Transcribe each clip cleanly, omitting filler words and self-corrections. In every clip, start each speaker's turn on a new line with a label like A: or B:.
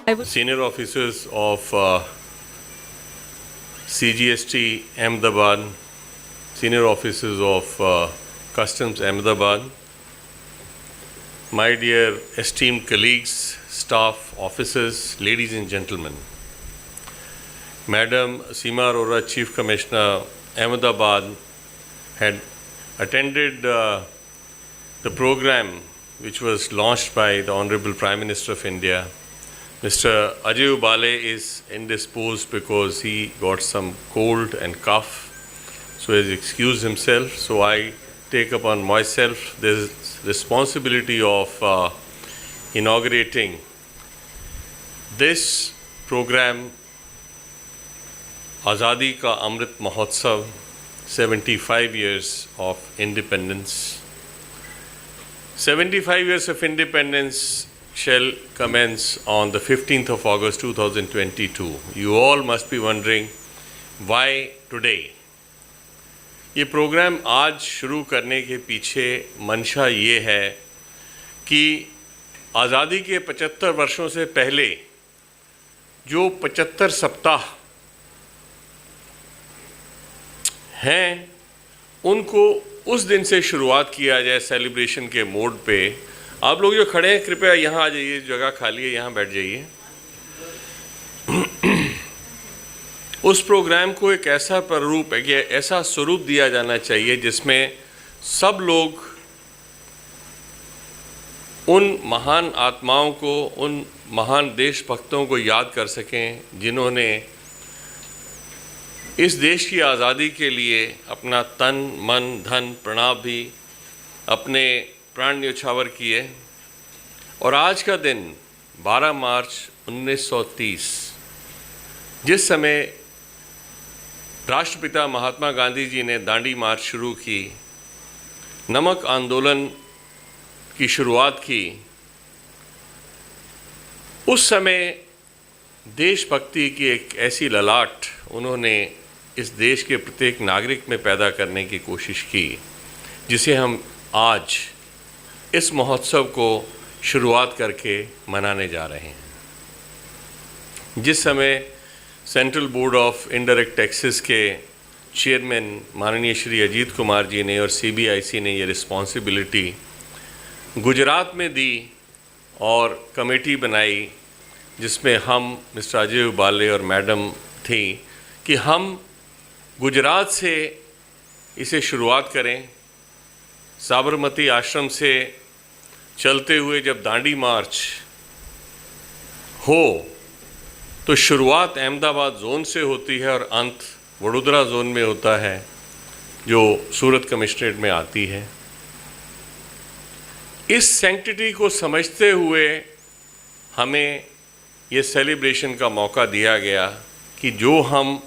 A: Senior officers of CGST Ahmedabad, senior officers of Customs Ahmedabad, my dear esteemed colleagues, staff, officers, ladies and gentlemen. Madam Seema Arora, Chief Commissioner, Ahmedabad, had attended the program which was launched by the Honorable Prime Minister of India. Mr. Ajay Ubale is indisposed because he got some cold and cough, so he has excused himself. So I take upon myself this responsibility of inaugurating this program, Azadi Ka Amrit Mahotsav, 75 years of independence. 75 years of independence shall commence on the 15th of August 2022. You all must be wondering why today. ये programme आज शुरू करने के पीछे मंशा ये है कि आज़ादी के 75 वर्षों से पहले जो 75 सप्ताह हैं उनको उस दिन से शुरुआत किया जाए सेलिब्रेशन के मोड पे। आप लोग जो खड़े हैं कृपया यहाँ आ जाइए, जगह खाली है, यहाँ बैठ जाइए। उस प्रोग्राम को एक ऐसा प्रारूप है कि ऐसा स्वरूप दिया जाना चाहिए जिसमें सब लोग उन महान आत्माओं को, उन महान देशभक्तों को याद कर सकें जिन्होंने इस देश की आज़ादी के लिए अपना तन, मन, धन, प्राण भी अपने प्राण न्यौछावर किए। और आज का दिन 12 मार्च 1930, जिस समय राष्ट्रपिता महात्मा गांधी जी ने दांडी मार्च शुरू की, नमक आंदोलन की शुरुआत की, उस समय देशभक्ति की एक ऐसी ललाट उन्होंने इस देश के प्रत्येक नागरिक में पैदा करने की कोशिश की, जिसे हम आज इस महोत्सव को शुरुआत करके मनाने जा रहे हैं। जिस समय central board of indirect taxes के चेयरमैन माननीय श्री अजीत कुमार जी ने और CBIC ने ये रिस्पॉन्सिबिलिटी गुजरात में दी और कमेटी बनाई जिसमें हम मिस्टर अजय उबाले और मैडम थी कि हम गुजरात से इसे शुरुआत करें। साबरमती आश्रम से चलते हुए जब दांडी मार्च हो तो शुरुआत अहमदाबाद जोन से होती है और अंत वडोदरा जोन में होता है जो सूरत कमिश्नरेट में आती है। इस सैंक्टिटी को समझते हुए हमें ये सेलिब्रेशन का मौका दिया गया कि जो हम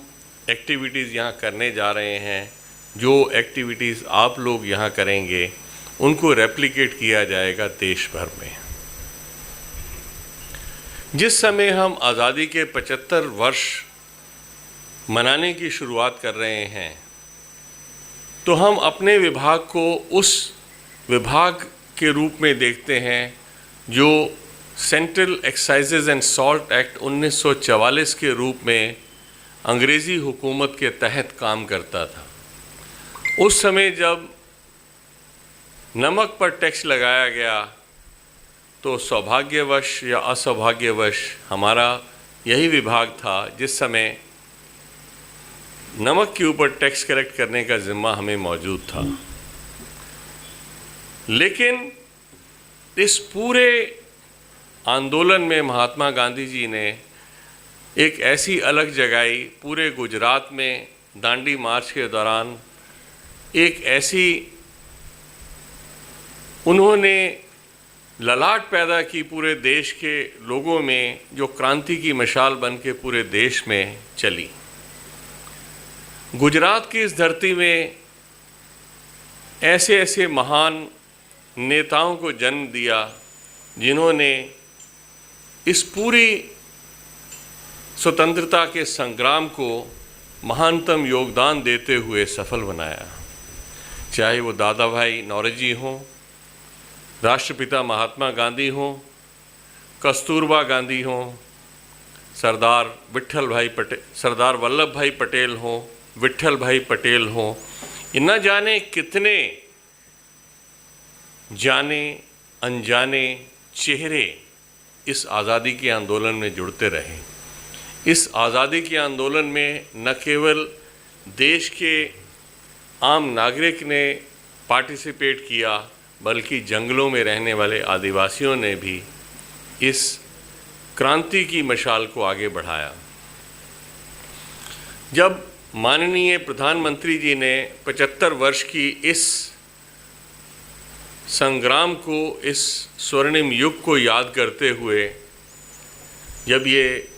A: एक्टिविटीज़ यहाँ करने जा रहे हैं, जो एक्टिविटीज़ आप लोग यहाँ करेंगे, उनको रेप्लिकेट किया जाएगा देश भर में। जिस समय हम आज़ादी के 75 वर्ष मनाने की शुरुआत कर रहे हैं तो हम अपने विभाग को उस विभाग के रूप में देखते हैं जो सेंट्रल एक्साइजेज एंड सॉल्ट एक्ट 1944 के रूप में अंग्रेज़ी हुकूमत के तहत काम करता था। उस समय जब नमक पर टैक्स लगाया गया तो सौभाग्यवश या असौभाग्यवश हमारा यही विभाग था जिस समय नमक के ऊपर टैक्स कलेक्ट करने का जिम्मा हमें मौजूद था। लेकिन इस पूरे आंदोलन में महात्मा गांधी जी ने एक ऐसी अलग जगाई, पूरे गुजरात में दांडी मार्च के दौरान एक ऐसी उन्होंने ललाट पैदा की पूरे देश के लोगों में जो क्रांति की मशाल बन के पूरे देश में चली। गुजरात की इस धरती में ऐसे ऐसे महान नेताओं को जन्म दिया जिन्होंने इस पूरी स्वतंत्रता के संग्राम को महानतम योगदान देते हुए सफल बनाया। चाहे वो दादा भाई नौरोजी हों, राष्ट्रपिता महात्मा गांधी हों, कस्तूरबा गांधी हों, सरदार वल्लभ भाई पटेल हों, विट्ठल भाई पटेल हों, न जाने कितने जाने अनजाने चेहरे इस आज़ादी के आंदोलन में जुड़ते रहे। इस आज़ादी के आंदोलन में न केवल देश के आम नागरिक ने पार्टिसिपेट किया, बल्कि जंगलों में रहने वाले आदिवासियों ने भी इस क्रांति की मशाल को आगे बढ़ाया। जब माननीय प्रधानमंत्री जी ने 75 वर्ष की इस संग्राम को, इस स्वर्णिम युग को याद करते हुए जब ये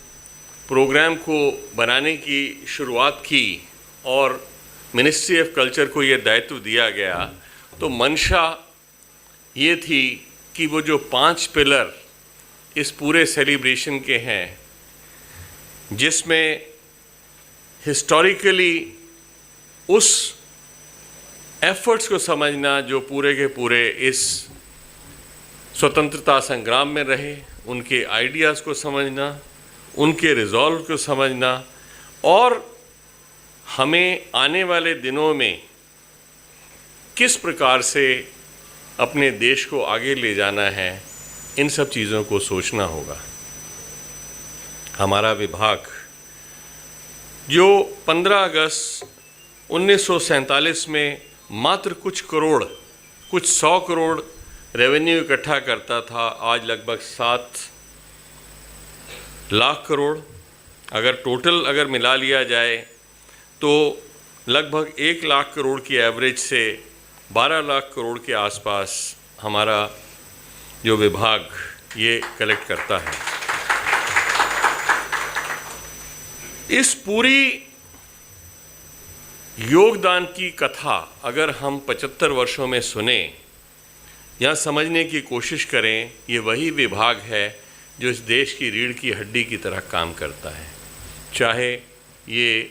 A: प्रोग्राम को बनाने की शुरुआत की और मिनिस्ट्री ऑफ कल्चर को ये दायित्व दिया गया, तो मंशा ये थी कि वो जो 5 पिलर इस पूरे सेलिब्रेशन के हैं, जिसमें हिस्टोरिकली उस एफर्ट्स को समझना जो पूरे के पूरे इस स्वतंत्रता संग्राम में रहे, उनके आइडियाज़ को समझना, उनके रिजॉल्व को समझना और हमें आने वाले दिनों में किस प्रकार से अपने देश को आगे ले जाना है, इन सब चीज़ों को सोचना होगा। हमारा विभाग जो 15 अगस्त 1947 में मात्र कुछ 100 करोड़ रेवेन्यू इकट्ठा करता था, आज लगभग 7 लाख करोड़, अगर मिला लिया जाए तो लगभग 1 लाख करोड़ की एवरेज से 12 लाख करोड़ के आसपास हमारा जो विभाग ये कलेक्ट करता है। इस पूरी योगदान की कथा अगर हम 75 वर्षों में सुने या समझने की कोशिश करें, ये वही विभाग है जो इस देश की रीढ़ की हड्डी की तरह काम करता है। चाहे ये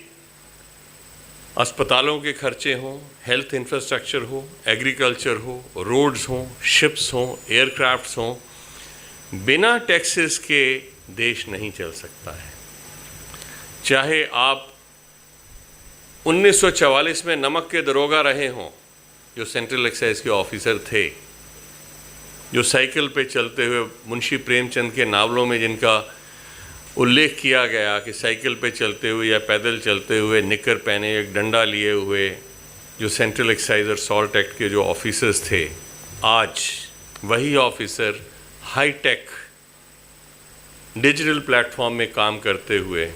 A: अस्पतालों के खर्चे हों, हेल्थ इंफ्रास्ट्रक्चर हो, एग्रीकल्चर हो, रोड्स हों, शिप्स हों, एयरक्राफ्ट्स हों, बिना टैक्सेस के देश नहीं चल सकता है। चाहे आप 1944 में नमक के दरोगा रहे हों, जो सेंट्रल एक्साइज के ऑफिसर थे, जो साइकिल पे चलते हुए मुंशी प्रेमचंद के नावलों में जिनका उल्लेख किया गया कि साइकिल पे चलते हुए या पैदल चलते हुए, निकर पहने, एक डंडा लिए हुए, जो सेंट्रल एक्साइज और सॉल्ट एक्ट के जो ऑफिसर्स थे, आज वही ऑफिसर हाईटेक डिजिटल प्लेटफॉर्म में काम करते हुए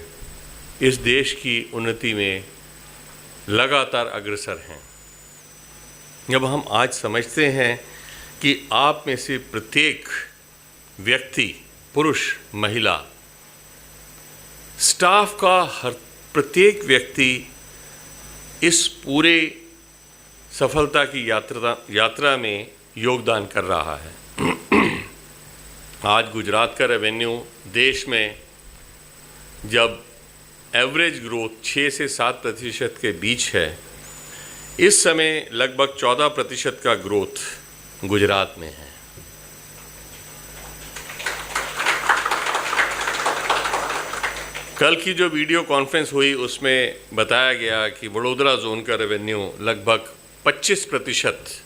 A: इस देश की उन्नति में लगातार अग्रसर हैं। जब हम आज समझते हैं कि आप में से प्रत्येक व्यक्ति, पुरुष, महिला, स्टाफ का हर प्रत्येक व्यक्ति इस पूरे सफलता की यात्रा में योगदान कर रहा है। आज गुजरात का रेवेन्यू देश में जब एवरेज ग्रोथ 6 से 7% के बीच है, इस समय लगभग 14% का ग्रोथ गुजरात में है। कल की जो वीडियो कॉन्फ्रेंस हुई उसमें बताया गया कि वडोदरा जोन का रेवेन्यू लगभग 25%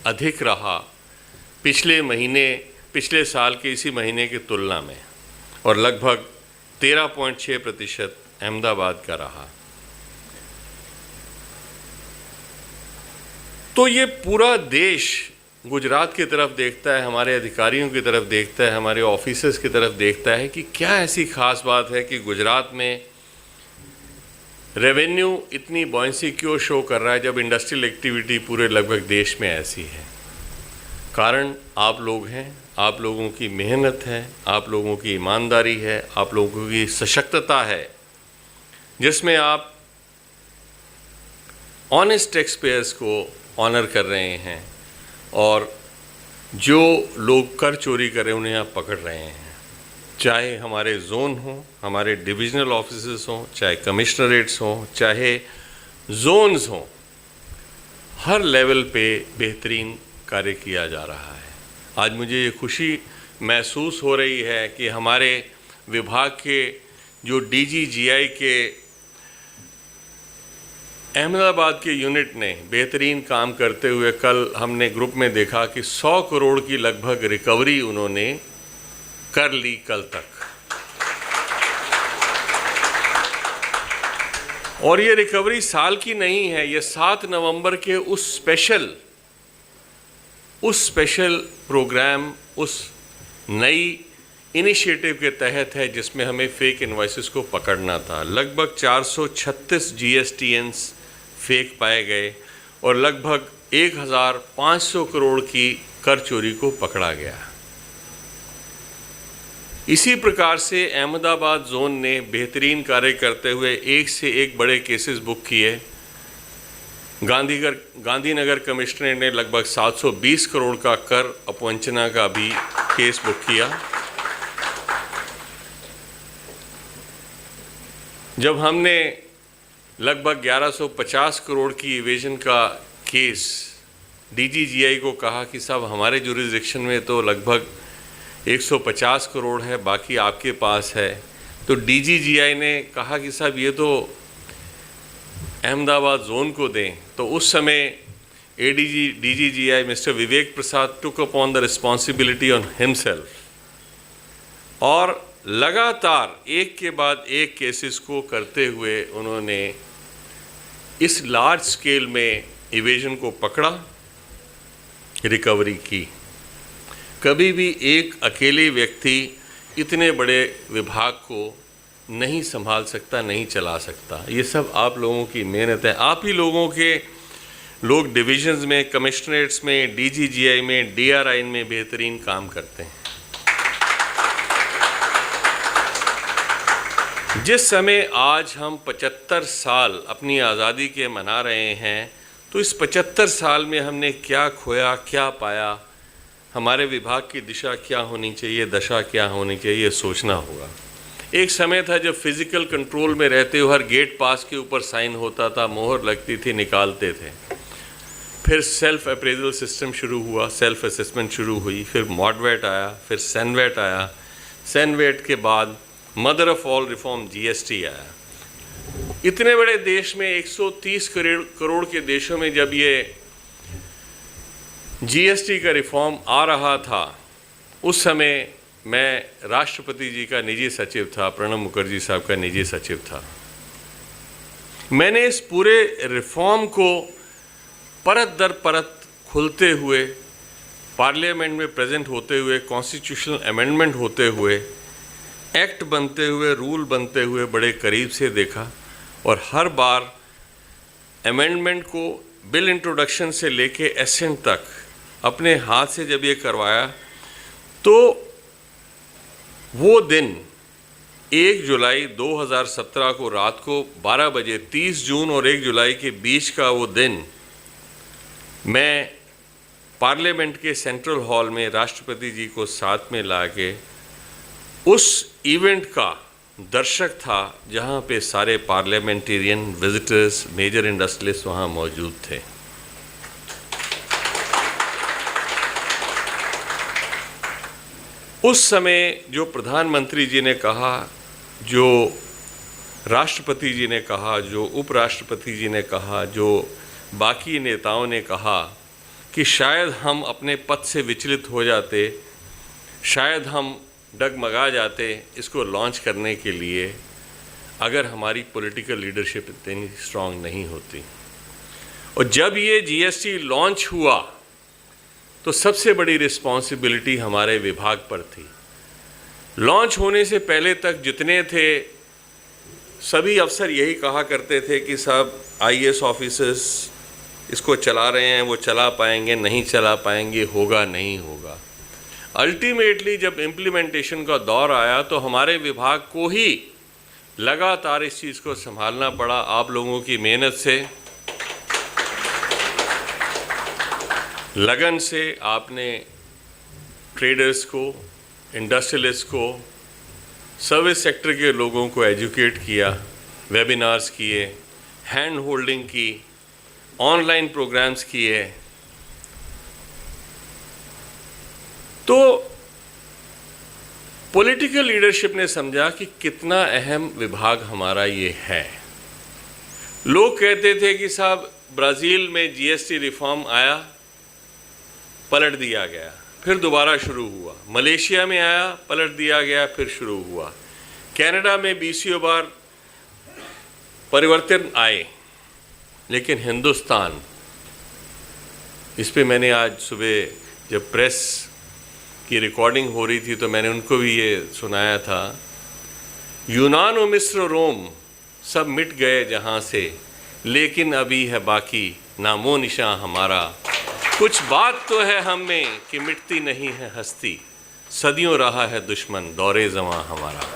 A: अधिक रहा पिछले साल के इसी महीने की तुलना में, और लगभग 13.6% अहमदाबाद का रहा। तो ये पूरा देश गुजरात की तरफ देखता है, हमारे अधिकारियों की तरफ देखता है, हमारे ऑफिसर्स की तरफ देखता है कि क्या ऐसी खास बात है कि गुजरात में रेवेन्यू इतनी बॉयंसी क्यों शो कर रहा है, जब इंडस्ट्रियल एक्टिविटी पूरे लगभग देश में ऐसी है। कारण आप लोग हैं, आप लोगों की मेहनत है, आप लोगों की ईमानदारी है, आप लोगों की सशक्तता है, जिसमें आप ऑनेस्ट टैक्स पेयर्स को ऑनर कर रहे हैं और जो लोग कर चोरी कर रहे हैं उन्हें आप पकड़ रहे हैं। चाहे हमारे जोन हों, हमारे डिविजनल ऑफिसेस हों, चाहे कमिश्नरेट्स हों, चाहे जोन्स हों, हर लेवल पे बेहतरीन कार्य किया जा रहा है। आज मुझे ये खुशी महसूस हो रही है कि हमारे विभाग के जो DGGI के अहमदाबाद के यूनिट ने बेहतरीन काम करते हुए कल हमने ग्रुप में देखा कि 100 करोड़ की लगभग रिकवरी उन्होंने कर ली कल तक। और ये रिकवरी साल की नहीं है, ये 7 नवंबर के उस स्पेशल प्रोग्राम, उस नई इनिशिएटिव के तहत है जिसमें हमें फेक इनवॉइसेस को पकड़ना था। लगभग 436 GSTNs फेक पाए गए और लगभग 1500 करोड़ की कर चोरी को पकड़ा गया। इसी प्रकार से अहमदाबाद जोन ने बेहतरीन कार्य करते हुए एक से एक बड़े केसेस बुक किए। गांधीनगर कमिश्नरेट ने लगभग 720 करोड़ का कर अपवंचना का भी केस बुक किया। जब हमने लगभग 1150 करोड़ की इवेजन का केस DGGI को कहा कि साहब हमारे जुरिसडिक्शन में तो लगभग 150 करोड़ है, बाकी आपके पास है, तो DGGI ने कहा कि साहब ये तो अहमदाबाद जोन को दें। तो उस समय DGGI mister Vivek Prasad took upon the responsibility on himself और लगातार एक के बाद एक केसेस को करते हुए उन्होंने इस लार्ज स्केल में इवेजन को पकड़ा, रिकवरी की। कभी भी एक अकेले व्यक्ति इतने बड़े विभाग को नहीं संभाल सकता, नहीं चला सकता। ये सब आप लोगों की मेहनत है। आप ही लोगों के लोग डिविजन्स में, कमिश्नरेट्स में, DGGI में, DRI में बेहतरीन काम करते हैं। जिस समय आज हम 75 साल अपनी आज़ादी के मना रहे हैं, तो इस 75 साल में हमने क्या खोया, क्या पाया, हमारे विभाग की दिशा क्या होनी चाहिए, दशा क्या होनी चाहिए, ये सोचना होगा। एक समय था जब फिज़िकल कंट्रोल में रहते हुए हर गेट पास के ऊपर साइन होता था, मोहर लगती थी, निकालते थे। फिर सेल्फ अप्रेजल सिस्टम शुरू हुआ, सेल्फ असेसमेंट शुरू हुई, फिर मॉडवेट आया, फिर सेनवेट आया, सेनवेट के बाद mother of all reform GST आया। इतने बड़े देश में 130 करोड़ के देशों में जब ये GST का रिफॉर्म आ रहा था, उस समय मैं राष्ट्रपति जी का निजी सचिव था, प्रणब मुखर्जी साहब का निजी सचिव था। मैंने इस पूरे रिफॉर्म को परत दर परत खुलते हुए, पार्लियामेंट में प्रेजेंट होते हुए, कॉन्स्टिट्यूशनल अमेंडमेंट होते हुए, एक्ट बनते हुए, रूल बनते हुए बड़े करीब से देखा। और हर बार अमेंडमेंट को बिल इंट्रोडक्शन से लेके एसेंट तक अपने हाथ से जब ये करवाया, तो वो दिन 1 जुलाई 2017 को रात को 12 बजे, 30 जून और 1 जुलाई के बीच का वो दिन, मैं पार्लियामेंट के सेंट्रल हॉल में राष्ट्रपति जी को साथ में लाके उस इवेंट का दर्शक था, जहां पे सारे पार्लियामेंटेरियन, विजिटर्स, मेजर इंडस्ट्रियलिस्ट वहां मौजूद थे। उस समय जो प्रधानमंत्री जी ने कहा, जो राष्ट्रपति जी ने कहा, जो उपराष्ट्रपति जी ने कहा, जो बाकी नेताओं ने कहा कि शायद हम अपने पद से विचलित हो जाते, शायद हम डगमगा जाते इसको लॉन्च करने के लिए, अगर हमारी पॉलिटिकल लीडरशिप इतनी स्ट्रांग नहीं होती। और जब ये GST लॉन्च हुआ तो सबसे बड़ी रिस्पॉन्सिबिलिटी हमारे विभाग पर थी। लॉन्च होने से पहले तक जितने थे सभी अफसर यही कहा करते थे कि साहब IAS ऑफिसर्स इसको चला रहे हैं, वो चला पाएंगे, नहीं चला पाएंगे, होगा नहीं होगा। अल्टीमेटली जब इम्प्लीमेंटेशन का दौर आया तो हमारे विभाग को ही लगातार इस चीज़ को संभालना पड़ा। आप लोगों की मेहनत से, लगन से आपने ट्रेडर्स को, इंडस्ट्रियलिस्ट को, सर्विस सेक्टर के लोगों को एजुकेट किया, वेबिनार्स किए, हैंड होल्डिंग की, ऑनलाइन प्रोग्राम्स किए। तो पॉलिटिकल लीडरशिप ने समझा कि कितना अहम विभाग हमारा ये है। लोग कहते थे कि साहब ब्राज़ील में जीएसटी रिफॉर्म आया, पलट दिया गया, फिर दोबारा शुरू हुआ। मलेशिया में आया, पलट दिया गया, फिर शुरू हुआ। कनाडा में 20 बार परिवर्तन आए, लेकिन हिंदुस्तान, इस पे मैंने आज सुबह जब प्रेस की रिकॉर्डिंग हो रही थी तो मैंने उनको भी ये सुनाया था, यूनान और मिस्र रोम सब मिट गए जहाँ से, लेकिन अभी है बाकी नामो निशान हमारा। कुछ बात तो है हम में कि मिटती नहीं है हस्ती, सदियों रहा है दुश्मन दौरे ज़मां हमारा।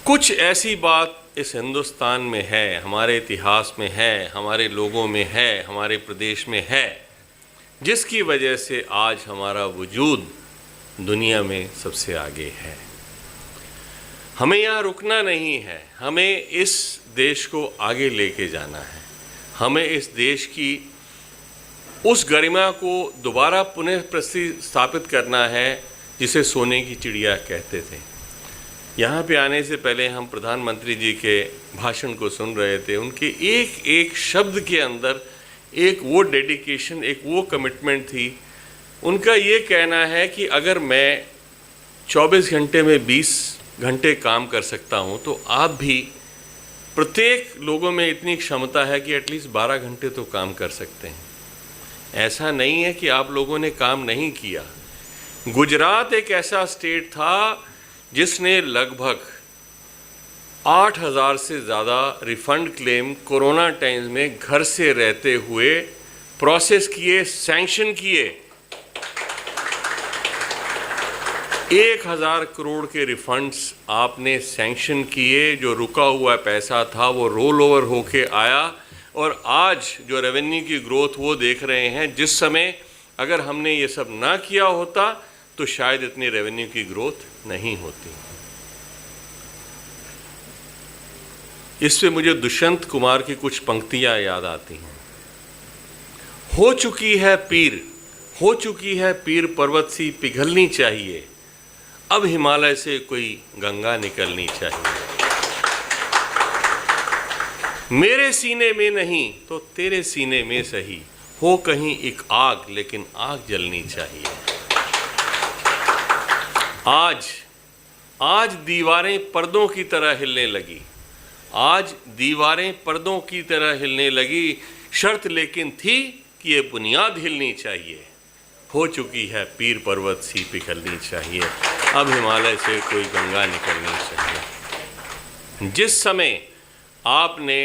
A: कुछ ऐसी बात इस हिंदुस्तान में है, हमारे इतिहास में है, हमारे लोगों में है, हमारे प्रदेश में है, जिसकी वजह से आज हमारा वजूद दुनिया में सबसे आगे है। हमें यहाँ रुकना नहीं है, हमें इस देश को आगे लेके जाना है। हमें इस देश की उस गरिमा को दोबारा पुनः प्रतिस्थापित करना है जिसे सोने की चिड़िया कहते थे। यहाँ पे आने से पहले हम प्रधानमंत्री जी के भाषण को सुन रहे थे। उनके एक एक शब्द के अंदर एक वो डेडिकेशन, एक वो कमिटमेंट थी। उनका ये कहना है कि अगर मैं 24 घंटे में 20 घंटे काम कर सकता हूँ तो आप भी, प्रत्येक लोगों में इतनी क्षमता है कि एटलीस्ट 12 घंटे तो काम कर सकते हैं। ऐसा नहीं है कि आप लोगों ने काम नहीं किया। गुजरात एक ऐसा स्टेट था जिसने लगभग 8,000 से ज़्यादा रिफ़ंड क्लेम कोरोना टाइम्स में घर से रहते हुए प्रोसेस किए, सैंक्शन किए। 1,000 करोड़ के रिफंड्स आपने सैंक्शन किए। जो रुका हुआ पैसा था वो रोल ओवर होके आया, और आज जो रेवेन्यू की ग्रोथ वो देख रहे हैं, जिस समय अगर हमने ये सब ना किया होता तो शायद इतनी रेवेन्यू की ग्रोथ नहीं होती। इससे मुझे दुष्यंत कुमार की कुछ पंक्तियां याद आती हैं। हो चुकी है पीर पर्वत सी पिघलनी चाहिए, अब हिमालय से कोई गंगा निकलनी चाहिए। मेरे सीने में नहीं तो तेरे सीने में सही, हो कहीं एक आग लेकिन आग जलनी चाहिए। आज दीवारें पर्दों की तरह हिलने लगी, आज दीवारें पर्दों की तरह हिलने लगी, शर्त लेकिन थी कि ये बुनियाद हिलनी चाहिए। हो चुकी है पीर पर्वत सी पिघलनी चाहिए, अब हिमालय से कोई गंगा निकलनी चाहिए। जिस समय आपने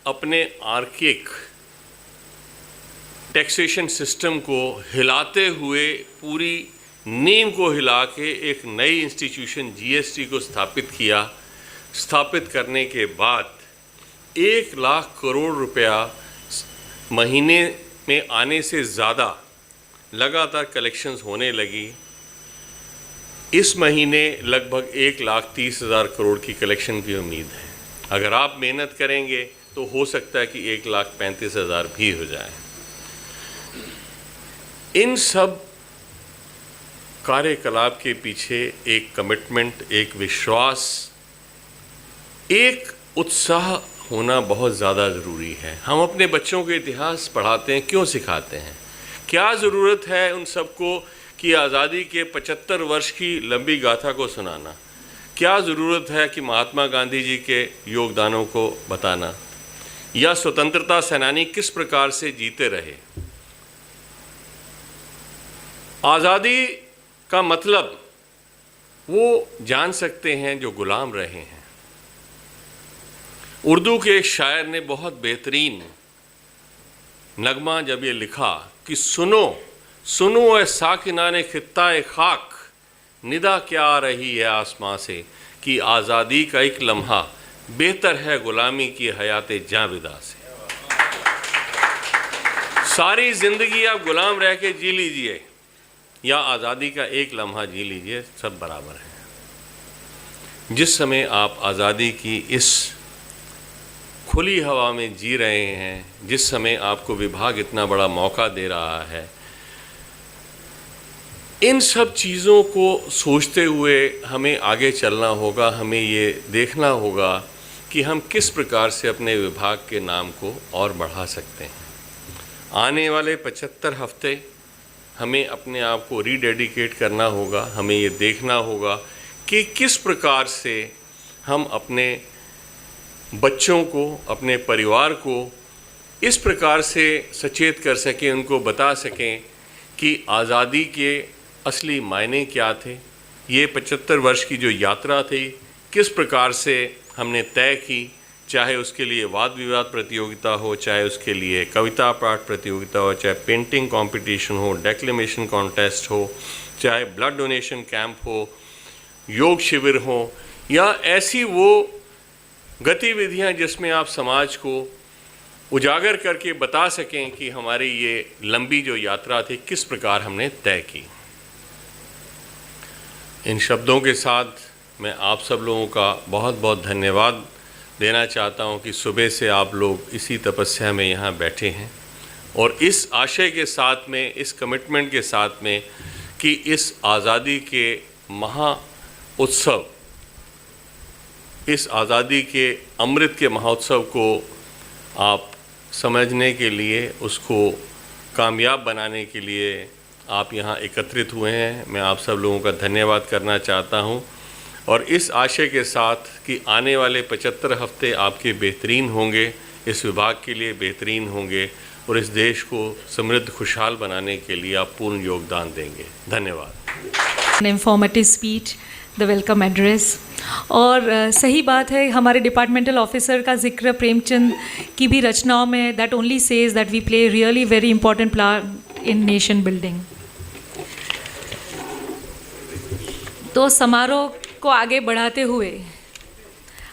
A: अपने आर्किक टैक्सेशन सिस्टम को हिलाते हुए, पूरी नींव को हिला के एक नई इंस्टीट्यूशन जीएसटी को स्थापित किया, स्थापित करने के बाद 1 लाख करोड़ रुपया महीने में आने से ज़्यादा लगातार कलेक्शंस होने लगी। इस महीने लगभग 1,30,000 करोड़ की कलेक्शन की उम्मीद है। अगर आप मेहनत करेंगे तो हो सकता है कि 1,35,000 भी हो जाए। इन सब कार्यकलाप के पीछे एक कमिटमेंट, एक विश्वास, एक उत्साह होना बहुत ज़्यादा ज़रूरी है। हम अपने बच्चों के इतिहास पढ़ाते हैं, क्यों सिखाते हैं? क्या ज़रूरत है उन सबको कि आज़ादी के 75 वर्ष की लंबी गाथा को सुनाना? क्या ज़रूरत है कि महात्मा गांधी जी के योगदानों को बताना, या स्वतंत्रता सेनानी किस प्रकार से जीते रहे? आज़ादी का मतलब वो जान सकते हैं जो गुलाम रहे हैं। उर्दू के एक शायर ने बहुत बेहतरीन नगमा जब ये लिखा कि सुनो सुनो ए साकिनाने खित्ता-ए खाक, निदा क्या आ रही है आसमां से, कि आज़ादी का एक लम्हा बेहतर है गुलामी की हयाते जाविदा से। सारी ज़िंदगी आप गुलाम रह के जी लीजिए या आज़ादी का एक लम्हा जी लीजिए, सब बराबर है। जिस समय आप आज़ादी की इस खुली हवा में जी रहे हैं, जिस समय आपको विभाग इतना बड़ा मौका दे रहा है, इन सब चीज़ों को सोचते हुए हमें आगे चलना होगा। हमें ये देखना होगा कि हम किस प्रकार से अपने विभाग के नाम को और बढ़ा सकते हैं। आने वाले 75 हफ्ते हमें अपने आप को रीडेडिकेट करना होगा। हमें ये देखना होगा कि किस प्रकार से हम अपने बच्चों को, अपने परिवार को इस प्रकार से सचेत कर सकें, उनको बता सकें कि आज़ादी के असली मायने क्या थे। ये 75 वर्ष की जो यात्रा थी, किस प्रकार से हमने तय की, चाहे उसके लिए वाद विवाद प्रतियोगिता हो, चाहे उसके लिए कविता पाठ प्रतियोगिता हो, चाहे पेंटिंग कंपटीशन हो, डेक्लेमेशन कॉन्टेस्ट हो, चाहे ब्लड डोनेशन कैंप हो, योग शिविर हो, या ऐसी वो गतिविधियां जिसमें आप समाज को उजागर करके बता सकें कि हमारी ये लंबी जो यात्रा थी किस प्रकार हमने तय की। इन शब्दों के साथ मैं आप सब लोगों का बहुत बहुत धन्यवाद देना चाहता हूं कि सुबह से आप लोग इसी तपस्या में यहाँ बैठे हैं और इस आशय के साथ में, इस कमिटमेंट के साथ में कि इस आज़ादी के महा उत्सव, इस आज़ादी के अमृत के महोत्सव को आप समझने के लिए, उसको कामयाब बनाने के लिए आप यहाँ एकत्रित हुए हैं। मैं आप सब लोगों का धन्यवाद करना चाहता हूँ और इस आशय के साथ कि आने वाले 75 हफ्ते आपके बेहतरीन होंगे, इस विभाग के लिए बेहतरीन होंगे और इस देश को समृद्ध खुशहाल बनाने के लिए आप पूर्ण योगदान देंगे। धन्यवाद।
B: Informative speech, the welcome address. और सही बात है, हमारे डिपार्टमेंटल ऑफिसर का जिक्र प्रेमचंद की भी रचनाओं में that only says that we play really very important part in nation building. तो समारोह को आगे बढ़ाते हुए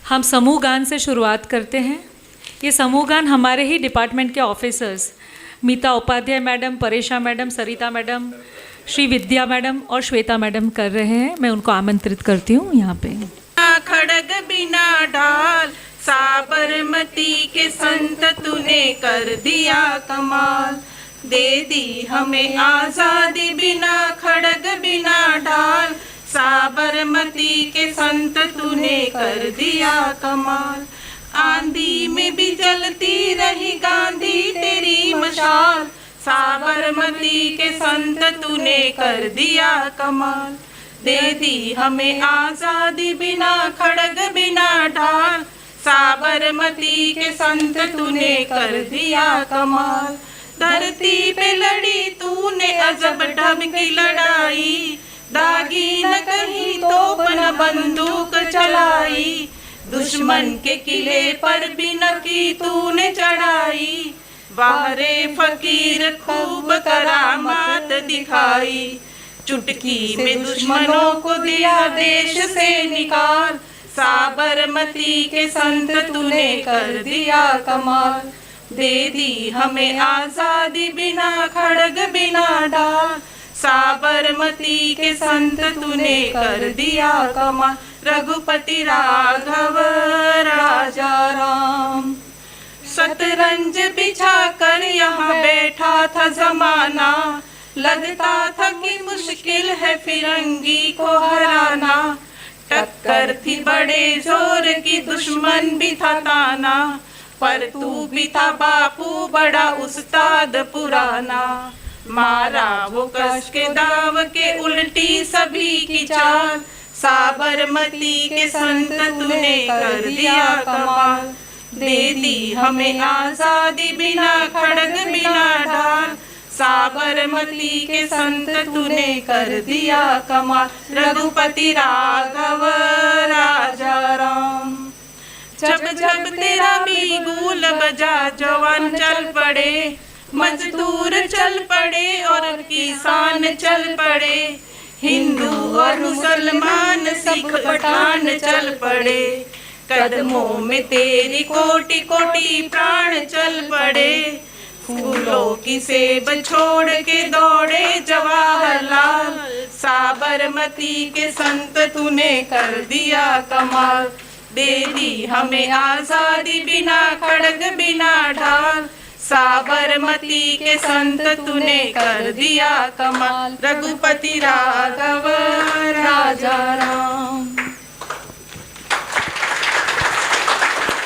B: हम समूह गान से शुरुआत करते हैं। ये समूह गान हमारे ही डिपार्टमेंट के ऑफिसर्स मीता उपाध्याय मैडम, परेशा मैडम, सरिता मैडम, श्री विद्या मैडम और श्वेता मैडम कर रहे हैं। मैं उनको आमंत्रित करती हूँ यहाँ पे।
C: खड़ग बिना ढाल, साबरमती के संत तूने कर दिया कमाल, दे दी हमें आजादी बिना खड़ग बिना ढाल, साबरमती के संत तूने कर दिया कमाल। आंधी में भी जलती रही गांधी तेरी मशाल, साबरमती के संत तूने कर दिया कमाल, दे दी हमें आजादी बिना खड़ग बिना ढाल, साबरमती के संत तूने कर दिया कमाल। धरती पे लड़ी तूने अजब ढंग की लड़ाई, दागी न कहीं तोप न बंदूक चलाई, दुश्मन के किले पर भी न की तूने चढ़ाई, वाहरे फकीर खूब करामात दिखाई, चुटकी में दुश्मनों को दिया देश से निकाल, साबरमती के संत तूने कर दिया कमाल, दे दी हमें आजादी बिना खड़ग बिना ढाल, साबरमती के संत तूने कर दिया कमाल। रघुपति राघव राजा राम, शतरंज बिछा कर यहाँ बैठा था जमाना, लगता था कि मुश्किल है फिरंगी को हराना, टक्कर थी बड़े जोर की दुश्मन भी था ताना, पर तू भी था बापू बड़ा उस्ताद पुराना, मारा वो कस के दाव के उल्टी सभी की चाल, साबरमती के संत तूने कर दिया कमाल, दे दी हमें आजादी बिना खड़ग बिना ढाल, साबरमती के संत तूने कर दिया कमाल। रघुपति राघव राजा राम, जब जब तेरा बिगुल बजा जवान चल पड़े, मजदूर चल पड़े और किसान चल पड़े, हिंदू और मुसलमान सिख पठान चल पड़े, कदमों में तेरी कोटि कोटि प्राण चल पड़े, फूलों की सेब छोड़ के दौड़े जवाहरलाल, साबरमती के संत तूने कर दिया कमाल, दे दी हमें आजादी बिना खड़ग बिना ढाल, साबरमती के संत तूने कर दिया कमाल, रघुपति राघव राजा राम।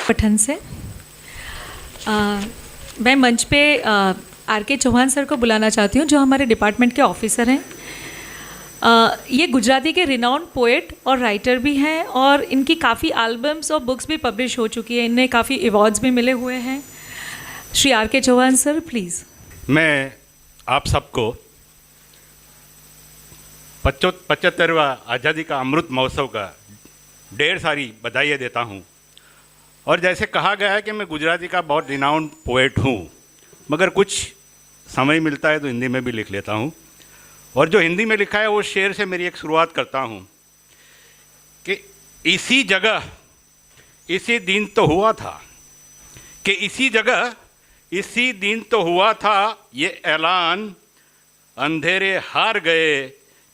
B: पठन से मैं मंच पे आर के चौहान सर को बुलाना चाहती हूँ, जो हमारे डिपार्टमेंट के ऑफिसर हैं। ये गुजराती के रिनाउंड पोएट और राइटर भी हैं और इनकी काफ़ी एल्बम्स और बुक्स भी पब्लिश हो चुकी है। इन्हें काफ़ी अवार्ड्स भी मिले हुए हैं। श्री आर के चौहान सर, प्लीज़।
D: मैं आप सबको 75वां आज़ादी का अमृत महोत्सव का ढेर सारी बधाइयाँ देता हूँ। और जैसे कहा गया है कि मैं गुजराती का बहुत रिनाउंड पोएट हूँ, मगर कुछ समय मिलता है तो हिंदी में भी लिख लेता हूँ। और जो हिंदी में लिखा है वो शेर से मेरी एक शुरुआत करता हूँ कि इसी जगह इसी दिन तो हुआ था, कि इसी जगह इसी दिन तो हुआ था ये ऐलान, अंधेरे हार गए,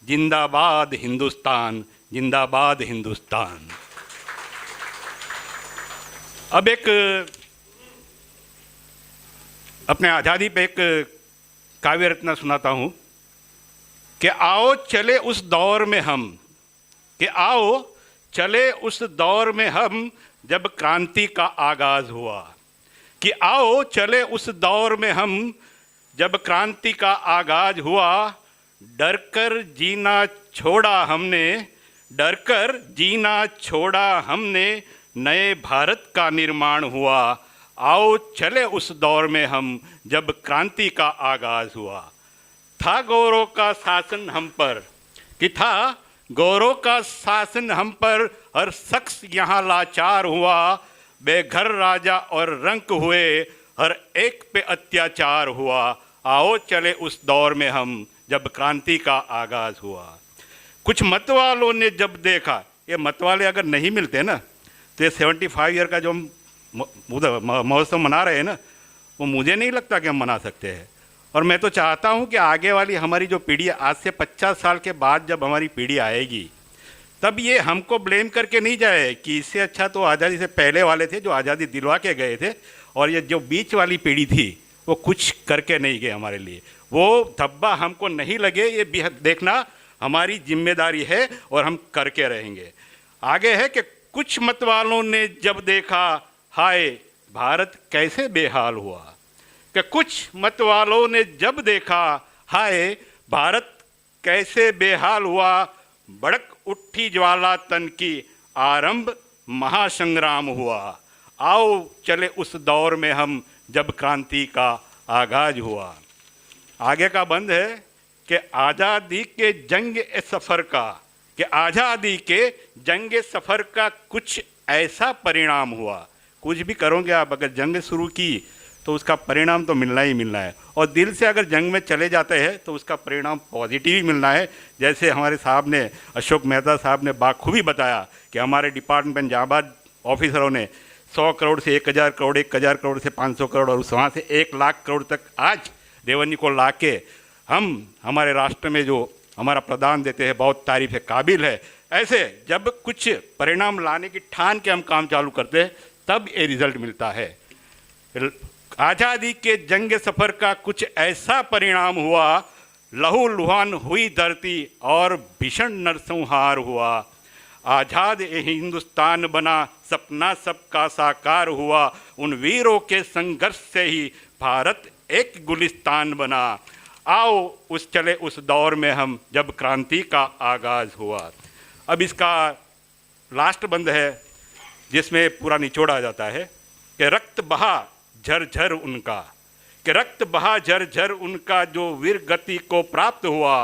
D: जिंदाबाद हिंदुस्तान, जिंदाबाद हिंदुस्तान। अब एक अपने आज़ादी पे एक काव्य रचना सुनाता हूँ कि आओ चले उस दौर में हम, कि आओ चले उस दौर में हम जब क्रांति का आगाज़ हुआ, कि आओ चले उस दौर में हम जब क्रांति का आगाज़ हुआ। डरकर जीना छोड़ा हमने, डरकर जीना छोड़ा हमने, नए भारत का निर्माण हुआ। आओ चले उस दौर में हम जब क्रांति का आगाज़ हुआ। था गौरव का शासन हम पर, कि था गौरव का शासन हम पर, हर शख्स यहाँ लाचार हुआ। बेघर राजा और रंक हुए, हर एक पे अत्याचार हुआ। आओ चले उस दौर में हम जब क्रांति का आगाज़ हुआ। कुछ मतवालों ने जब देखा, ये मतवाले अगर नहीं मिलते ना तो ये 75 ईयर का जो हम महोत्सव मना रहे हैं ना, वो मुझे नहीं लगता कि हम मना सकते हैं। और मैं तो चाहता हूँ कि आगे वाली हमारी जो पीढ़ी, आज से 50 साल के बाद जब हमारी पीढ़ी आएगी, तब ये हमको ब्लेम करके नहीं जाए कि इससे अच्छा तो आज़ादी से पहले वाले थे जो आज़ादी दिलवा के गए थे, और ये जो बीच वाली पीढ़ी थी वो कुछ करके नहीं गए हमारे लिए। वो धब्बा हमको नहीं लगे, ये भी देखना हमारी जिम्मेदारी है और हम करके रहेंगे। आगे है कि कुछ मतवालों ने जब देखा, हाय भारत कैसे बेहाल हुआ, कि कुछ मतवालों ने जब देखा, हाय भारत कैसे बेहाल हुआ। भड़क उठी ज्वाला तन की, आरंभ महासंग्राम हुआ। आओ चले उस दौर में हम जब क्रांति का आगाज हुआ। आगे का बंद है कि आज़ादी के जंग ए सफ़र का, कि आज़ादी के जंग ए सफ़र का कुछ ऐसा परिणाम हुआ। कुछ भी करोगे आप, अगर जंग शुरू की तो उसका परिणाम तो मिलना ही मिलना है, और दिल से अगर जंग में चले जाते हैं तो उसका परिणाम पॉजिटिव ही मिलना है। जैसे हमारे साहब ने, अशोक मेहता साहब ने बाखूबी बताया कि हमारे डिपार्टमेंट जाबाज ऑफिसरों ने 100 करोड़ से 1000 करोड़, 1000 करोड़ से 500 करोड़ और वहाँ से 1 लाख करोड़ तक आज रेवेन्यू को ला के हम हमारे राष्ट्र में जो हमारा प्रदान देते हैं बहुत तारीफ़ है, काबिल है। ऐसे जब कुछ परिणाम लाने की ठान के हम काम चालू करते हैं तब ये रिजल्ट मिलता है। आज़ादी के जंग सफ़र का कुछ ऐसा परिणाम हुआ, लहू लुहान हुई धरती और भीषण नरसंहार हुआ। आज़ाद हिंदुस्तान बना, सपना सबका साकार हुआ। उन वीरों के संघर्ष से ही भारत एक गुलिस्तान बना। आओ उस चले उस दौर में हम जब क्रांति का आगाज़ हुआ। अब इसका लास्ट बंद है जिसमें पूरा निचोड़ा आ जाता है कि रक्त बहा झरझर उनका, कि रक्त बहा झरझर उनका जो वीर गति को प्राप्त हुआ।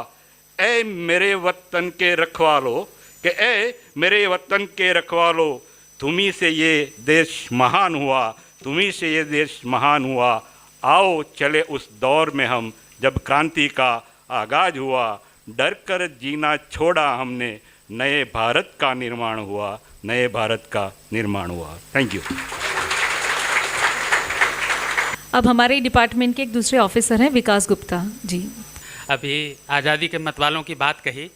D: ए मेरे वतन के रखवालो, कि ए मेरे वतन के रखवालो, तुम्ही से ये देश महान हुआ, तुम्ही से ये देश महान हुआ। आओ चले उस दौर में हम जब क्रांति का आगाज हुआ। डर कर जीना छोड़ा हमने, नए भारत का निर्माण हुआ, नए भारत का निर्माण हुआ। Thank you.
B: अब हमारे डिपार्टमेंट के एक दूसरे ऑफिसर हैं, विकास गुप्ता जी।
E: अभी आज़ादी के मतवालों की बात कही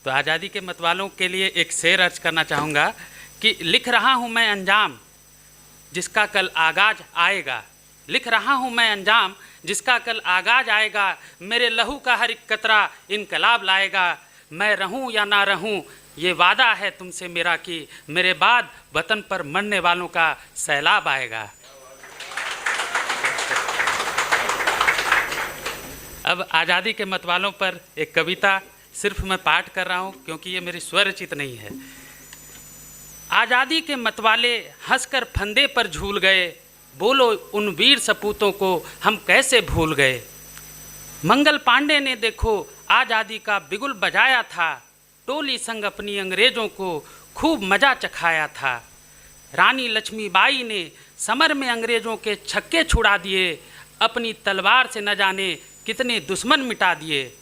E: तो आज़ादी के मतवालों के लिए एक शेर अर्ज करना चाहूँगा कि लिख रहा हूँ मैं अंजाम, जिसका कल आगाज आएगा, लिख रहा हूँ मैं अंजाम, जिसका कल आगाज आएगा। मेरे लहू का हर एक कतरा इनकलाब लाएगा। मैं रहूँ या ना रहूँ, ये वादा है तुमसे मेरा कि मेरे बाद वतन पर मरने वालों का सैलाब आएगा। अब आज़ादी के मतवालों पर एक कविता सिर्फ मैं पाठ कर रहा हूँ, क्योंकि ये मेरी स्वरचित नहीं है। आज़ादी के मतवाले हंसकर फंदे पर झूल गए, बोलो उन वीर सपूतों को हम कैसे भूल गए। मंगल पांडे ने देखो आज़ादी का बिगुल बजाया था, टोली संग अपनी अंग्रेज़ों को खूब मज़ा चखाया था। रानी लक्ष्मीबाई ने समर में अंग्रेज़ों के छक्के छुड़ा दिए, अपनी तलवार से न जाने कितने दुश्मन मिटा दिए।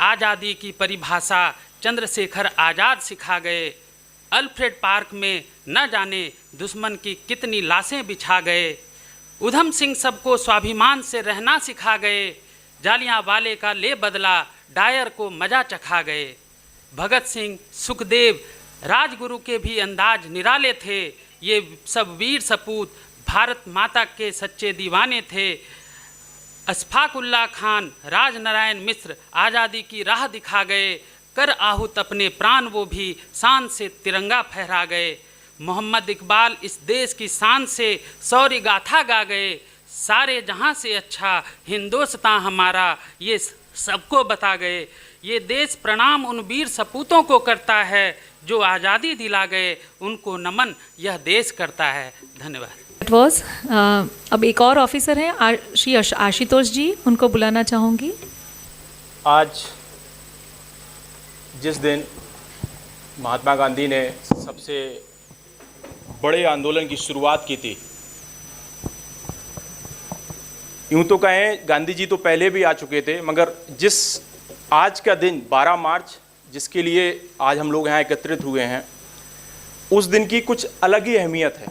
E: आज़ादी की परिभाषा चंद्रशेखर आज़ाद सिखा गए, अल्फ्रेड पार्क में न जाने दुश्मन की कितनी लाशें बिछा गए। उधम सिंह सबको स्वाभिमान से रहना सिखा गए, जालियांवाले का ले बदला डायर को मजा चखा गए। भगत सिंह, सुखदेव, राजगुरु के भी अंदाज निराले थे, ये सब वीर सपूत भारत माता के सच्चे दीवाने थे। अशफाकुल्ला खान, राजनारायण मिश्र आज़ादी की राह दिखा गए, कर आहूत अपने प्राण वो भी शान से तिरंगा फहरा गए। मोहम्मद इकबाल इस देश की शान से शौर्य गाथा गा गए, सारे जहां से अच्छा हिंदुस्तान हमारा ये सबको बता गए। ये देश प्रणाम उन वीर सपूतों को करता है, जो आज़ादी दिला गए उनको नमन यह देश करता है। धन्यवाद।
B: इट वॉज अब एक और ऑफिसर हैं श्री आशुतोष जी, उनको बुलाना चाहूँगी।
F: आज जिस दिन महात्मा गांधी ने सबसे बड़े आंदोलन की शुरुआत की थी, यूँ तो कहें गांधी जी तो पहले भी आ चुके थे, मगर जिस आज का दिन 12 मार्च जिसके लिए आज हम लोग यहाँ एकत्रित हुए हैं, उस दिन की कुछ अलग ही अहमियत है।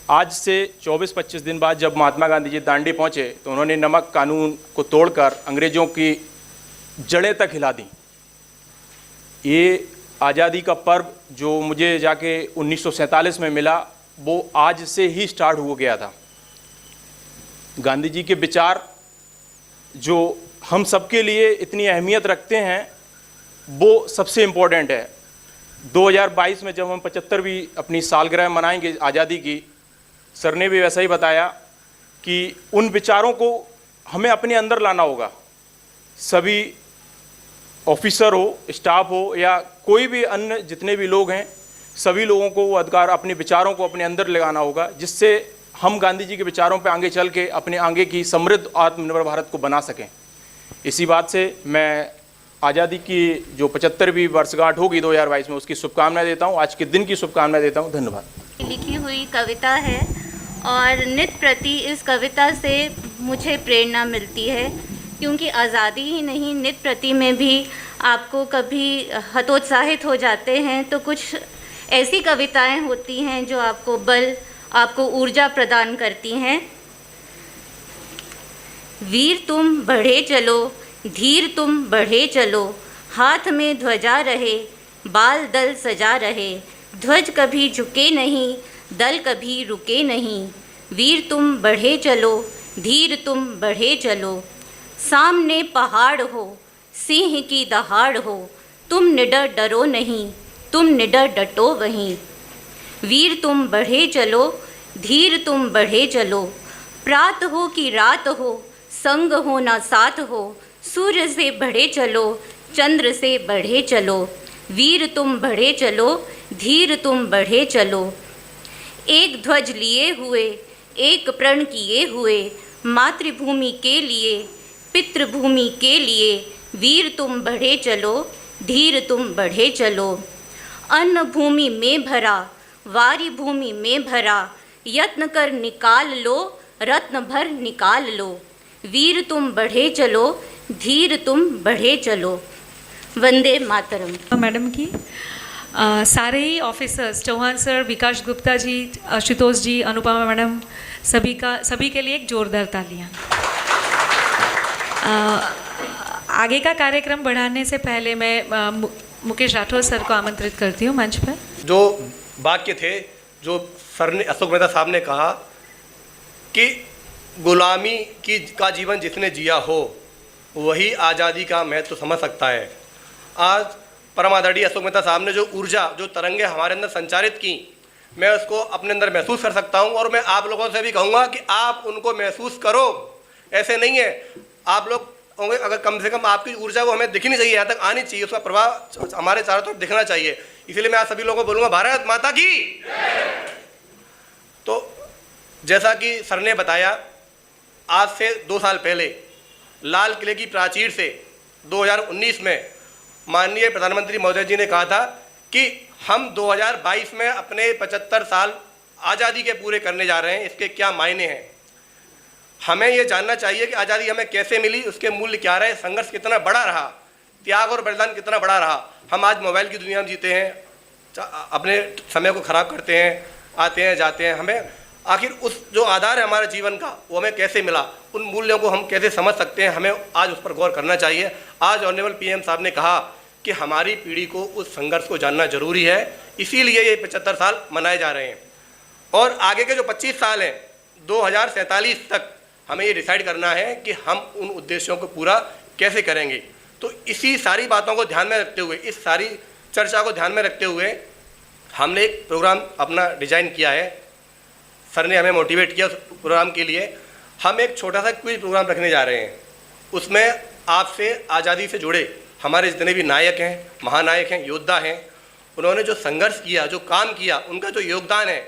F: आज से 24-25 दिन बाद जब महात्मा गांधी जी दांडी पहुँचे तो उन्होंने नमक कानून को तोड़कर अंग्रेज़ों की जड़ें तक हिला दी। ये आज़ादी का पर्व जो मुझे जाके 1947 में मिला, वो आज से ही स्टार्ट हो गया था। गांधी जी के विचार जो हम सबके लिए इतनी अहमियत रखते हैं, वो सबसे इम्पोर्टेंट है। 2022 में जब हम 75वीं अपनी सालगिरह मनाएंगे आज़ादी की, सर ने भी वैसा ही बताया कि उन विचारों को हमें अपने अंदर लाना होगा। सभी ऑफिसर हो, स्टाफ हो या कोई भी अन्य जितने भी लोग हैं, सभी लोगों को वो अधिकार अपने विचारों को अपने अंदर लगाना होगा, जिससे हम गांधी जी के विचारों पर आगे चल के अपने आगे की समृद्ध आत्मनिर्भर भारत को बना सकें। इसी बात से मैं आज़ादी की जो 75वीं वर्षगांठ होगी 2022 में, उसकी शुभकामनाएं देता हूँ, आज के दिन की शुभकामनाएं देता हूँ। धन्यवाद।
G: लिखी हुई कविता है और नित प्रति इस कविता से मुझे प्रेरणा मिलती है, क्योंकि आज़ादी ही नहीं, नित प्रति में भी आपको कभी हतोत्साहित हो जाते हैं तो कुछ ऐसी कविताएं होती हैं जो आपको बल, आपको ऊर्जा प्रदान करती हैं। वीर तुम बढ़े चलो, धीर तुम बढ़े चलो, हाथ में ध्वजा रहे, बाल दल सजा रहे, ध्वज कभी झुके नहीं, दल कभी रुके नहीं। वीर तुम बढ़े चलो, धीर तुम बढ़े चलो, सामने पहाड़ हो, सिंह की दहाड़ हो, तुम निडर डरो नहीं, तुम निडर डटो वहीं। वीर तुम बढ़े चलो, धीर तुम बढ़े चलो, प्रात हो कि रात हो, संग हो ना साथ हो, सूर्य से बढ़े चलो, चंद्र से बढ़े चलो। वीर तुम बढ़े चलो, धीर तुम बढ़े चलो। एक ध्वज लिए हुए, एक प्रण किए हुए, मातृभूमि के लिए, पितृभूमि के लिए। वीर तुम बढ़े चलो, धीर तुम बढ़े चलो। अन्न भूमि में भरा, वारी भूमि में भरा, यत्न कर निकाल लो, रत्न भर निकाल लो। वीर तुम बढ़े चलो, धीर तुम बढ़े चलो। वंदे मातरम।
B: मैडम की सारे ही ऑफिसर्स, चौहान सर, विकास गुप्ता जी, आशुतोष जी, अनुपमा मैडम, सभी के लिए एक जोरदार तालियां। आगे का कार्यक्रम बढ़ाने से पहले मैं मुकेश राठौर सर को आमंत्रित करती हूँ मंच पर।
H: जो वाक्य थे जो सर ने, अशोक मेहता साहब ने कहा कि गुलामी का जीवन जिसने जिया हो वही आज़ादी का महत्व समझ सकता है। आज परम आदरणीय अशोक मेहता साहब ने जो ऊर्जा, जो तरंगे हमारे अंदर संचारित की, मैं उसको अपने अंदर महसूस कर सकता हूं। और मैं आप लोगों से भी कहूँगा कि आप उनको महसूस करो। ऐसे नहीं है, आप लोग होंगे, अगर कम से कम आपकी ऊर्जा वो हमें दिखनी चाहिए, यहाँ तक आनी चाहिए, उसका प्रभाव हमारे चारों तरफ दिखना चाहिए। इसीलिए मैं आप सभी लोगों को बोलूँगा, भारत माता की। तो जैसा कि सर ने बताया, आज से 2 साल पहले लाल किले की प्राचीर से 2019 में माननीय प्रधानमंत्री महोदय जी ने कहा था कि हम 2022 में अपने 75 साल आज़ादी के पूरे करने जा रहे हैं। इसके क्या मायने हैं, हमें ये जानना चाहिए कि आज़ादी हमें कैसे मिली, उसके मूल्य क्या रहे, संघर्ष कितना बड़ा रहा, त्याग और बलिदान कितना बड़ा रहा। हम आज मोबाइल की दुनिया में जीते हैं, अपने समय को ख़राब करते हैं, आते हैं जाते हैं। हमें आखिर उस जो आधार है हमारे जीवन का, वो हमें कैसे मिला, उन मूल्यों को हम कैसे समझ सकते हैं, हमें आज उस पर गौर करना चाहिए। आज ऑनरेबल पीएम साहब ने कहा कि हमारी पीढ़ी को उस संघर्ष को जानना जरूरी है, इसीलिए ये 75 साल मनाए जा रहे हैं। और आगे के जो 25 साल हैं, 2047 तक हमें ये डिसाइड करना है कि हम उन उद्देश्यों को पूरा कैसे करेंगे। तो इसी सारी बातों को ध्यान में रखते हुए, इस सारी चर्चा को ध्यान में रखते हुए हमने एक प्रोग्राम अपना डिजाइन किया है। सर ने हमें मोटिवेट किया उस प्रोग्राम के लिए। हम एक छोटा सा क्विज प्रोग्राम रखने जा रहे हैं। उसमें आपसे आज़ादी से जुड़े हमारे जितने भी नायक हैं, महानायक हैं, योद्धा हैं, उन्होंने जो संघर्ष किया, जो काम किया, उनका जो योगदान है,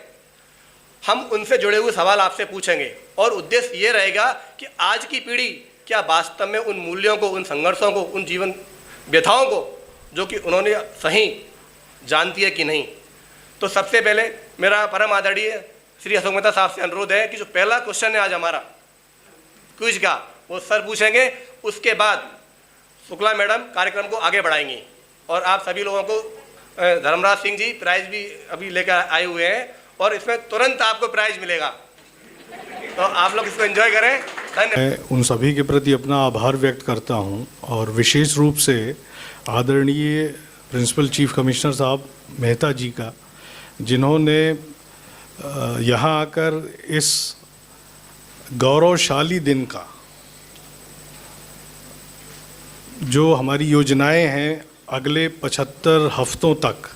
H: हम उनसे जुड़े हुए सवाल आपसे पूछेंगे। और उद्देश्य ये रहेगा कि आज की पीढ़ी क्या वास्तव में उन मूल्यों को, उन संघर्षों को, उन जीवन व्यथाओं को जो कि उन्होंने सही जानती है कि नहीं। तो सबसे पहले मेरा परम आदरणीय श्री अशोक मेहता साहब से अनुरोध है कि जो पहला क्वेश्चन है आज हमारा क्विज का, वो सर पूछेंगे। उसके बाद शुक्ला मैडम कार्यक्रम को आगे बढ़ाएंगी और आप सभी लोगों को धर्मराज सिंह जी प्राइज भी अभी लेकर आए हुए हैं और इसमें तुरंत आपको प्राइज मिलेगा, तो आप लोग इसको एंजॉय करें। धन्यवाद।
I: मैं उन सभी के प्रति अपना आभार व्यक्त करता हूं और विशेष रूप से आदरणीय प्रिंसिपल चीफ कमिश्नर साहब मेहता जी का, जिन्होंने यहाँ आकर इस गौरवशाली दिन का जो हमारी योजनाएं हैं अगले 75 हफ्तों तक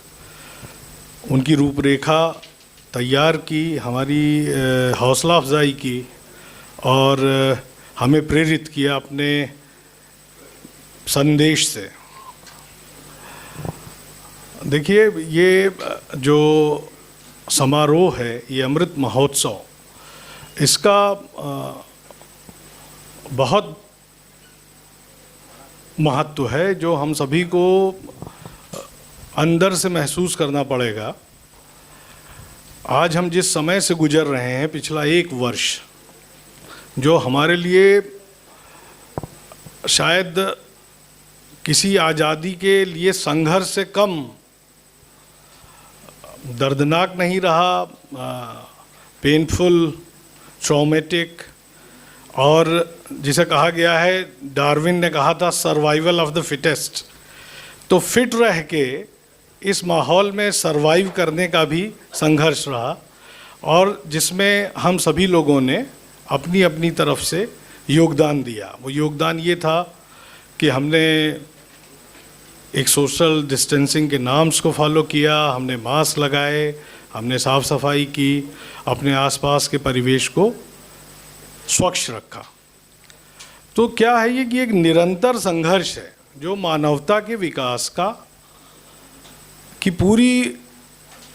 I: उनकी रूपरेखा तैयार की, हमारी हौसला अफजाई की और हमें प्रेरित किया अपने संदेश से। देखिए, ये जो समारोह है, ये अमृत महोत्सव, इसका बहुत महत्व है जो हम सभी को अंदर से महसूस करना पड़ेगा। आज हम जिस समय से गुजर रहे हैं, पिछला 1 वर्ष, जो हमारे लिए शायद किसी आज़ादी के लिए संघर्ष से कम दर्दनाक नहीं रहा, पेनफुल, ट्रॉमेटिक, और जिसे कहा गया है, डार्विन ने कहा था सर्वाइवल ऑफ द फिटेस्ट। तो फिट रह के इस माहौल में सरवाइव करने का भी संघर्ष रहा और जिसमें हम सभी लोगों ने अपनी अपनी तरफ से योगदान दिया। वो योगदान ये था कि हमने एक सोशल डिस्टेंसिंग के नॉर्म्स को फॉलो किया, हमने मास्क लगाए, हमने साफ़ सफाई की, अपने आसपास के परिवेश को स्वच्छ रखा। तो क्या है ये कि एक निरंतर संघर्ष है जो मानवता के विकास की पूरी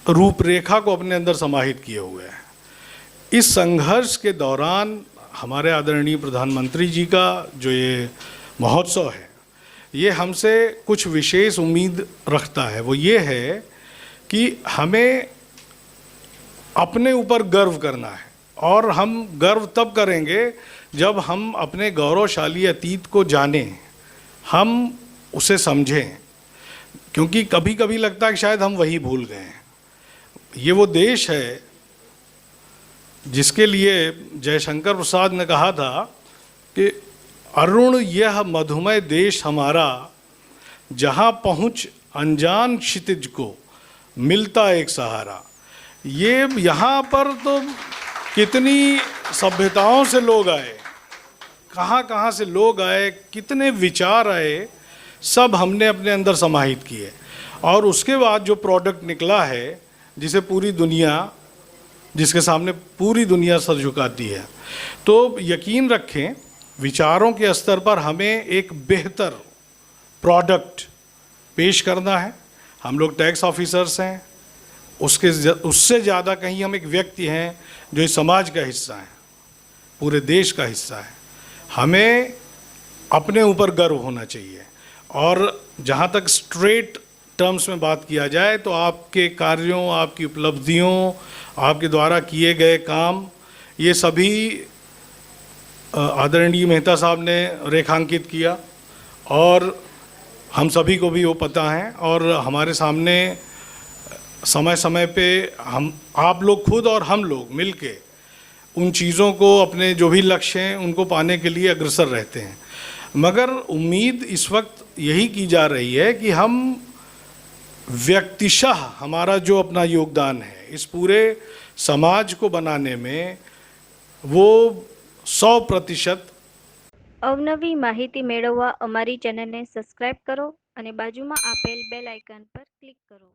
I: रूपरेखा को अपने अंदर समाहित किए हुए है। इस संघर्ष के दौरान हमारे आदरणीय प्रधानमंत्री जी का जो ये महोत्सव है, ये हमसे कुछ विशेष उम्मीद रखता है। वो ये है कि हमें अपने ऊपर गर्व करना है और हम गर्व तब करेंगे जब हम अपने गौरवशाली अतीत को जानें, हम उसे समझें, क्योंकि कभी कभी लगता है कि शायद हम वही भूल गए हैं। ये वो देश है जिसके लिए जयशंकर प्रसाद ने कहा था कि अरुण यह मधुमय देश हमारा, जहाँ पहुँच अनजान क्षितिज को मिलता एक सहारा। ये यहाँ पर तो कितनी सभ्यताओं से लोग आए, कहाँ कहाँ से लोग आए, कितने विचार आए, सब हमने अपने अंदर समाहित किए। और उसके बाद जो प्रोडक्ट निकला है, जिसे पूरी दुनिया, जिसके सामने पूरी दुनिया सर झुकाती है, तो यकीन रखें विचारों के स्तर पर हमें एक बेहतर प्रोडक्ट पेश करना है। हम लोग टैक्स ऑफिसर्स हैं, उससे ज़्यादा कहीं हम एक व्यक्ति हैं जो इस समाज का हिस्सा है, पूरे देश का हिस्सा है। हमें अपने ऊपर गर्व होना चाहिए। और जहाँ तक स्ट्रेट टर्म्स में बात किया जाए तो आपके कार्यों, आपकी उपलब्धियों, आपके द्वारा किए गए काम, ये सभी आदरणीय मेहता साहब ने रेखांकित किया और हम सभी को भी वो पता है। और हमारे सामने समय समय पे हम, आप लोग खुद और हम लोग मिलके उन चीज़ों को, अपने जो भी लक्ष्य हैं उनको पाने के लिए अग्रसर रहते हैं। मगर उम्मीद इस वक्त यही की जा रही है कि हम व्यक्तिशः हमारा जो अपना योगदान है इस पूरे समाज को बनाने में, वो 100%।
J: અવનવી માહિતી મેળવવા અમારી ચેનલને સબસ્ક્રાઇબ કરો અને બાજુમાં આપેલ બેલ આઇકન પર ક્લિક કરો।